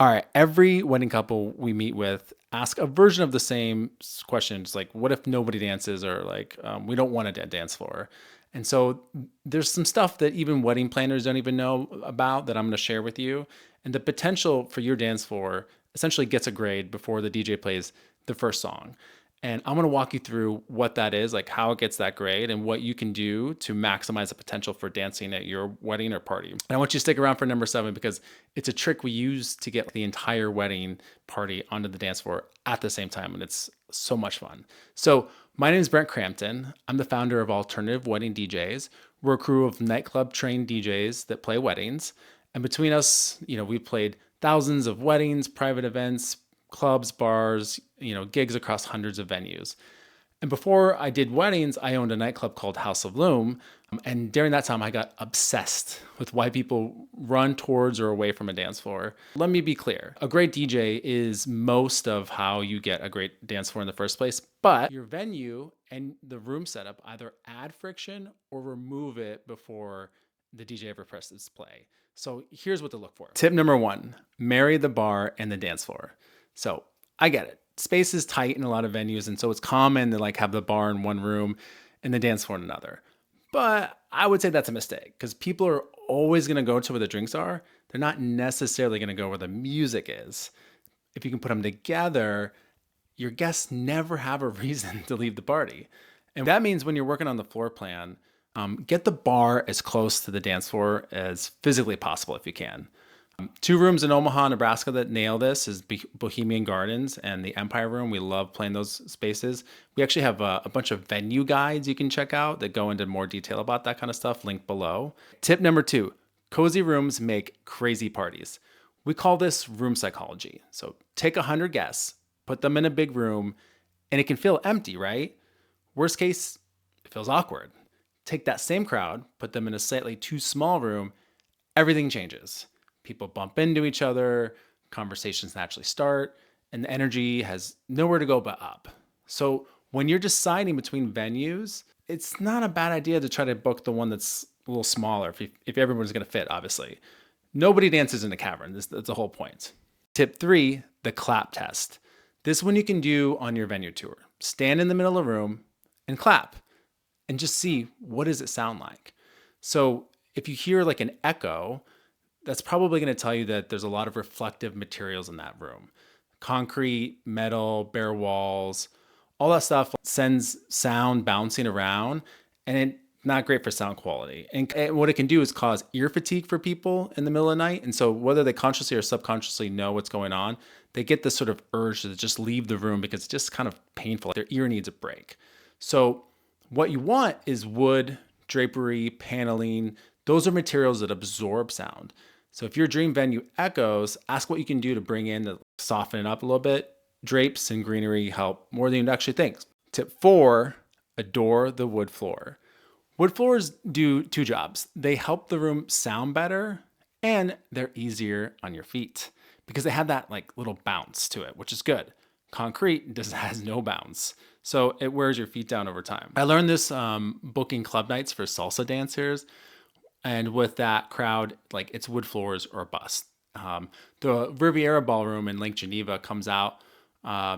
All right, every wedding couple we meet with ask a version of the same questions, like what if nobody dances, or like we don't want a dance floor. And so there's some stuff that even wedding planners don't even know about that I'm going to share with you. And the potential for your dance floor essentially gets a grade before the DJ plays the first song. And I'm going to walk you through what that is, like how it gets that grade and what you can do to maximize the potential for dancing at your wedding or party. And I want you to stick around for number 7 because it's a trick we use to get the entire wedding party onto the dance floor at the same time. And it's so much fun. So my name is Brent Crampton. I'm the founder of Alternative Wedding DJs. We're a crew of nightclub-trained DJs that play weddings. And between us, we've played thousands of weddings, private events, clubs, bars, gigs across hundreds of venues. And before I did weddings, I owned a nightclub called House of Loom. And during that time, I got obsessed with why people run towards or away from a dance floor. Let me be clear. A great DJ is most of how you get a great dance floor in the first place, but your venue and the room setup either add friction or remove it before the DJ ever presses play. So here's what to look for. Tip number 1, marry the bar and the dance floor. So I get it. Space is tight in a lot of venues, and so it's common to like have the bar in one room and the dance floor in another. But I would say that's a mistake because people are always going to go to where the drinks are. They're not necessarily going to go where the music is. If you can put them together, your guests never have a reason to leave the party. And that means when you're working on the floor plan, get the bar as close to the dance floor as physically possible if you can. 2 rooms in Omaha, Nebraska that nail this is Bohemian Gardens and the Empire Room. We love playing those spaces. We actually have a bunch of venue guides you can check out that go into more detail about that kind of stuff, linked below. Tip number 2, cozy rooms make crazy parties. We call this room psychology. So take 100 guests, put them in a big room, and it can feel empty, right? Worst case, it feels awkward. Take that same crowd, put them in a slightly too small room, everything changes. People bump into each other, conversations naturally start, and the energy has nowhere to go but up. So when you're deciding between venues, it's not a bad idea to try to book the one that's a little smaller if everyone's going to fit, obviously. Nobody dances in a cavern. That's the whole point. Tip 3, the clap test. This one you can do on your venue tour. Stand in the middle of the room and clap and just see what does it sound like. So if you hear like an echo, that's probably going to tell you that there's a lot of reflective materials in that room. Concrete, metal, bare walls, all that stuff sends sound bouncing around, and it's not great for sound quality. And what it can do is cause ear fatigue for people in the middle of the night. And so whether they consciously or subconsciously know what's going on, they get this sort of urge to just leave the room because it's just kind of painful. Their ear needs a break. So what you want is wood, drapery, paneling. Those are materials that absorb sound. So if your dream venue echoes, ask what you can do to bring in to soften it up a little bit. Drapes and greenery help more than you'd actually think. Tip 4, adore the wood floor. Wood floors do 2 jobs. They help the room sound better, and they're easier on your feet because they have that like little bounce to it, which is good. Concrete has no bounce, so it wears your feet down over time. I learned this booking club nights for salsa dancers. And with that crowd, like it's wood floors or bust. The Riviera Ballroom in Lake Geneva comes out.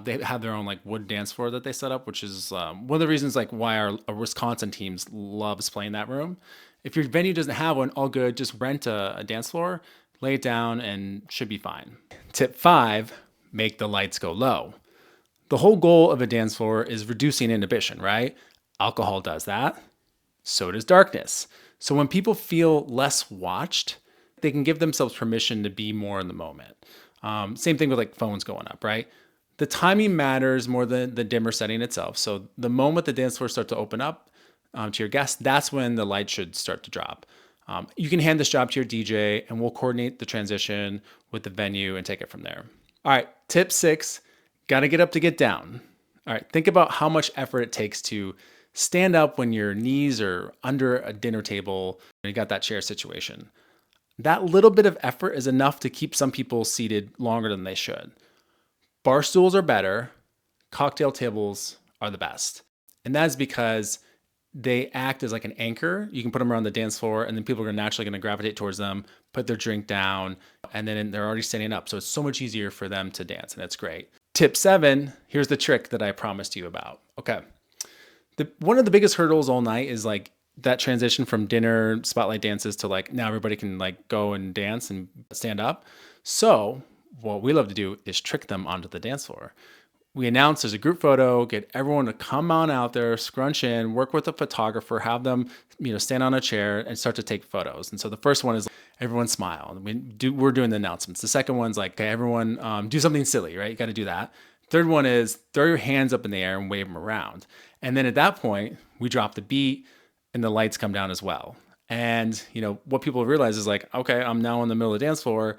They have their own like wood dance floor that they set up, which is one of the reasons like why our Wisconsin teams loves playing that room. If your venue doesn't have one, all good. Just rent a dance floor, lay it down, and should be fine. Tip 5, make the lights go low. The whole goal of a dance floor is reducing inhibition, right? Alcohol does that. So does darkness. So when people feel less watched, they can give themselves permission to be more in the moment. Same thing with like phones going up, right? The timing matters more than the dimmer setting itself. So the moment the dance floor starts to open up to your guests, that's when the light should start to drop. You can hand this job to your DJ and we'll coordinate the transition with the venue and take it from there. All right, tip 6, gotta get up to get down. All right, think about how much effort it takes to stand up when your knees are under a dinner table and you got that chair situation. That little bit of effort is enough to keep some people seated longer than they should. Bar stools are better. Cocktail tables are the best. And that is because they act as like an anchor. You can put them around the dance floor, and then people are naturally going to gravitate towards them, put their drink down, and then they're already standing up. So it's so much easier for them to dance, and it's great. Tip 7, here's the trick that I promised you about. Okay. One of the biggest hurdles all night is like that transition from dinner spotlight dances to like now everybody can like go and dance and stand up. So what we love to do is trick them onto the dance floor. We announce there's a group photo, get everyone to come on out there, scrunch in, work with a photographer, have them, stand on a chair and start to take photos. And so the first one is everyone smile. We're doing the announcements. The second one's like, okay, everyone do something silly, right? You got to do that. Third one is throw your hands up in the air and wave them around. And then at that point, we drop the beat and the lights come down as well. And, what people realize is like, okay, I'm now in the middle of the dance floor.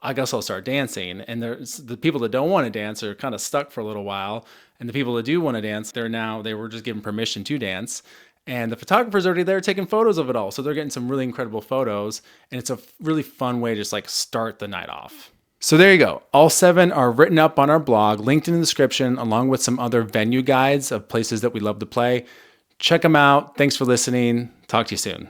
I guess I'll start dancing. And there's the people that don't want to dance are kind of stuck for a little while. And the people that do want to dance, they were just given permission to dance. And the photographer's already there taking photos of it all. So they're getting some really incredible photos. And it's a really fun way to just like start the night off. So there you go. All 7 are written up on our blog, linked in the description, along with some other venue guides of places that we love to play. Check them out. Thanks for listening. Talk to you soon.